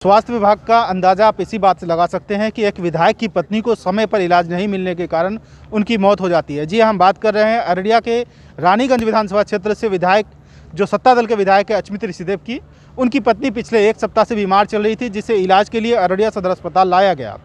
स्वास्थ्य विभाग का अंदाजा आप इसी बात से लगा सकते हैं कि एक विधायक की पत्नी को समय पर इलाज नहीं मिलने के कारण उनकी मौत हो जाती है। जी हम बात कर रहे हैं अररिया के रानीगंज विधानसभा क्षेत्र से विधायक जो सत्ता दल के विधायक है अचमित ऋषिदेव की। उनकी पत्नी पिछले एक सप्ताह से बीमार चल रही थी, जिसे इलाज के लिए अररिया सदर अस्पताल लाया गया।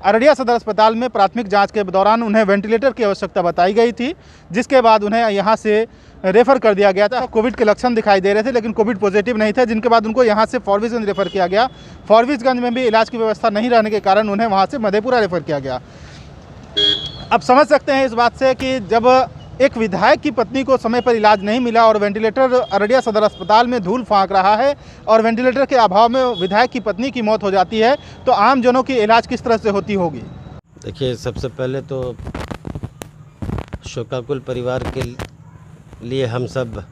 अररिया सदर अस्पताल में प्राथमिक जांच के दौरान उन्हें वेंटिलेटर की आवश्यकता बताई गई थी, जिसके बाद उन्हें यहां से रेफ़र कर दिया गया था। कोविड के लक्षण दिखाई दे रहे थे, लेकिन कोविड पॉजिटिव नहीं थे, जिनके बाद उनको यहां से फॉरबिसगंज रेफ़र किया गया। फॉरबिसगंज में भी इलाज की व्यवस्था नहीं रहने के कारण उन्हें वहां से मधेपुरा रेफ़र किया गया। अब समझ सकते हैं इस बात से कि जब एक विधायक की पत्नी को समय पर इलाज नहीं मिला और वेंटिलेटर अररिया सदर अस्पताल में धूल फाँक रहा है और वेंटिलेटर के अभाव में विधायक की पत्नी की मौत हो जाती है, तो आम जनों की इलाज किस तरह से होती होगी। देखिए, सबसे पहले तो शोकाकुल परिवार के लिए हम सब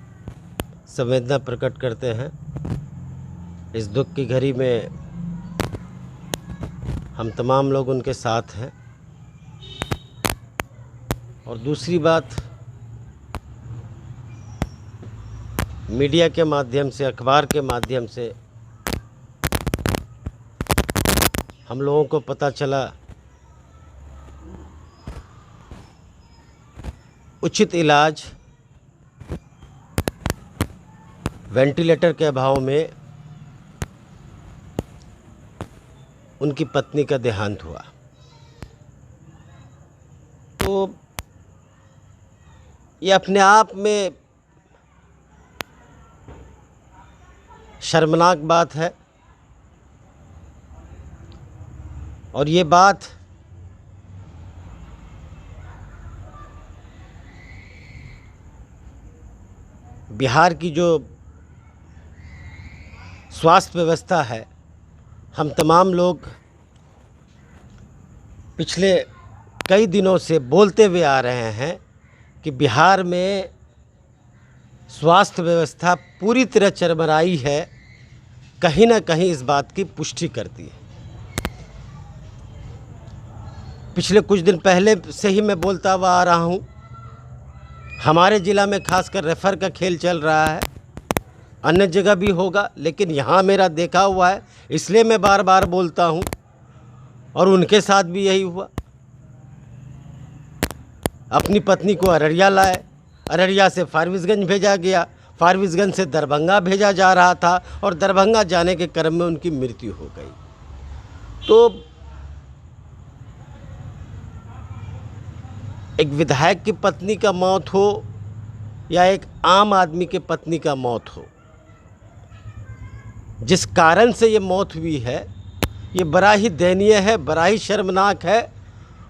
संवेदना प्रकट करते हैं। इस दुख की घड़ी में हम तमाम लोग उनके साथ हैं। और दूसरी बात, मीडिया के माध्यम से, अखबार के माध्यम से हम लोगों को पता चला उचित इलाज वेंटिलेटर के अभाव में उनकी पत्नी का देहांत हुआ। तो ये अपने आप में शर्मनाक बात है और ये बात बिहार की जो स्वास्थ्य व्यवस्था है, हम तमाम लोग पिछले कई दिनों से बोलते हुए आ रहे हैं कि बिहार में स्वास्थ्य व्यवस्था पूरी तरह चरमराई है, कहीं ना कहीं इस बात की पुष्टि करती है। पिछले कुछ दिन पहले से ही मैं बोलता हुआ आ रहा हूँ, हमारे ज़िला में खासकर रेफ़र का खेल चल रहा है, अन्य जगह भी होगा, लेकिन यहाँ मेरा देखा हुआ है, इसलिए मैं बार बार बोलता हूँ। और उनके साथ भी यही हुआ। अपनी पत्नी को अररिया लाए, अररिया से फारबिसगंज भेजा गया, फारबिसगंज से दरभंगा भेजा जा रहा था और दरभंगा जाने के क्रम में उनकी मृत्यु हो गई। तो एक विधायक की पत्नी का मौत हो या एक आम आदमी के पत्नी का मौत हो, जिस कारण से ये मौत हुई है, ये बड़ा ही दयनीय है, बड़ा ही शर्मनाक है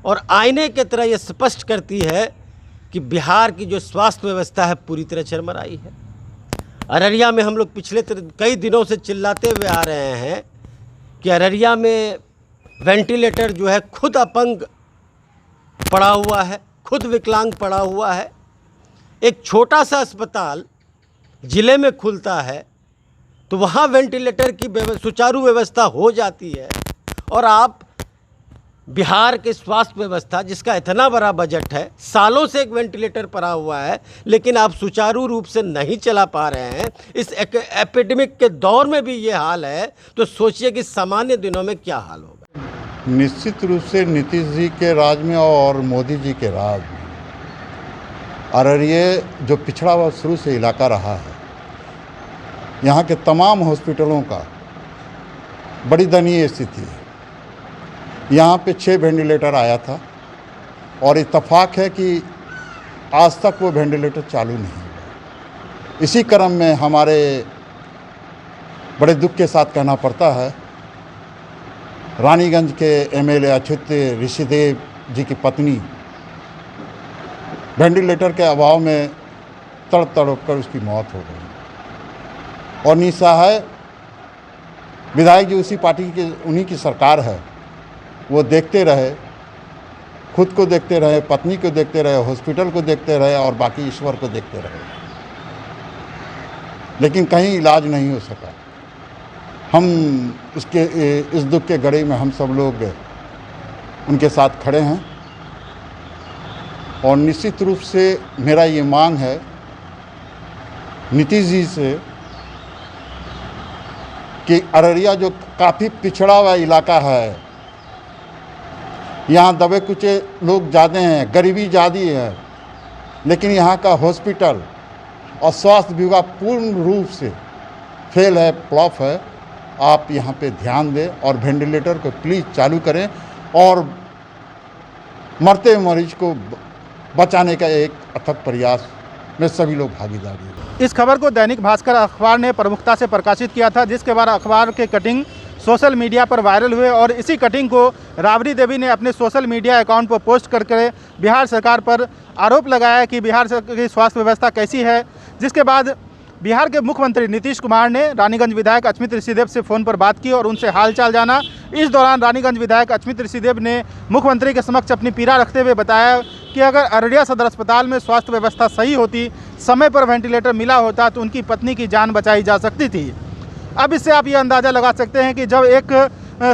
और आईने की तरह ये स्पष्ट करती है कि बिहार की जो स्वास्थ्य व्यवस्था है पूरी तरह चरमराई है। अररिया में हम लोग पिछले कई दिनों से चिल्लाते हुए आ रहे हैं कि अररिया में वेंटिलेटर जो है खुद अपंग पड़ा हुआ है, खुद विकलांग पड़ा हुआ है। एक छोटा सा अस्पताल ज़िले में खुलता है तो वहाँ वेंटिलेटर की सुचारू व्यवस्था हो जाती है और आप बिहार के स्वास्थ्य व्यवस्था, जिसका इतना बड़ा बजट है, सालों से एक वेंटिलेटर पड़ा हुआ है, लेकिन आप सुचारू रूप से नहीं चला पा रहे हैं। इस एपिडेमिक के दौर में भी ये हाल है, तो सोचिए कि सामान्य दिनों में क्या हाल होगा। निश्चित रूप से नीतीश जी के राज में और मोदी जी के राज में अररिया जो पिछड़ा हुआ शुरू से इलाका रहा है, यहाँ के तमाम हॉस्पिटलों का बड़ी दयनीय स्थिति है। यहाँ पे 6 वेंटिलेटर आया था और इत्तफाक है कि आज तक वो वेंटिलेटर चालू नहीं हुआ। इसी क्रम में हमारे बड़े दुख के साथ कहना पड़ता है, रानीगंज के एमएलए अचमित ऋषिदेव जी की पत्नी वेंटिलेटर के अभाव में तड़प कर उसकी मौत हो गई। और निस्सहाय विधायक जी, उसी पार्टी की, उन्हीं की सरकार है, वो देखते रहे, खुद को देखते रहे, पत्नी को देखते रहे, हॉस्पिटल को देखते रहे और बाकी ईश्वर को देखते रहे, लेकिन कहीं इलाज नहीं हो सका। हम इस दुख के घड़ी में हम सब लोग उनके साथ खड़े हैं और निश्चित रूप से मेरा ये मांग है नीतीश जी से कि अररिया जो काफ़ी पिछड़ा हुआ इलाका है, यहाँ दबे कुचे लोग ज़्यादा हैं, गरीबी ज़्यादा है, लेकिन यहाँ का हॉस्पिटल और स्वास्थ्य विभाग पूर्ण रूप से फेल है, फ्लॉप है। आप यहाँ पे ध्यान दें और वेंटिलेटर को प्लीज़ चालू करें और मरते मरीज को बचाने का एक अथक प्रयास में सभी लोग भागीदारी है। इस खबर को दैनिक भास्कर अखबार ने प्रमुखता से प्रकाशित किया था, जिसके बाद अखबार के कटिंग सोशल मीडिया पर वायरल हुए और इसी कटिंग को राबड़ी देवी ने अपने सोशल मीडिया अकाउंट पर पोस्ट करके बिहार सरकार पर आरोप लगाया कि बिहार की स्वास्थ्य व्यवस्था कैसी है। जिसके बाद बिहार के मुख्यमंत्री नीतीश कुमार ने रानीगंज विधायक अचमित ऋषिदेव से फ़ोन पर बात की और उनसे हालचाल जाना। इस दौरान रानीगंज विधायक अचमित ऋषिदेव ने मुख्यमंत्री के समक्ष अपनी पीड़ा रखते हुए बताया कि अगर अररिया सदर अस्पताल में स्वास्थ्य व्यवस्था सही होती, समय पर वेंटिलेटर मिला होता तो उनकी पत्नी की जान बचाई जा सकती थी। अब इससे आप ये अंदाज़ा लगा सकते हैं कि जब एक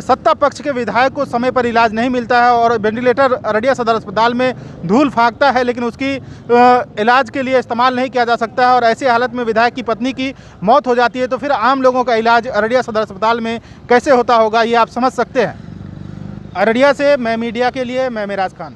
सत्ता पक्ष के विधायक को समय पर इलाज नहीं मिलता है और वेंटिलेटर अररिया सदर अस्पताल में धूल फाँकता है, लेकिन उसकी इलाज के लिए इस्तेमाल नहीं किया जा सकता है और ऐसी हालत में विधायक की पत्नी की मौत हो जाती है, तो फिर आम लोगों का इलाज अररिया सदर अस्पताल में कैसे होता होगा, ये आप समझ सकते हैं। अररिया से मैं मीडिया के लिए मैं मेराज खान।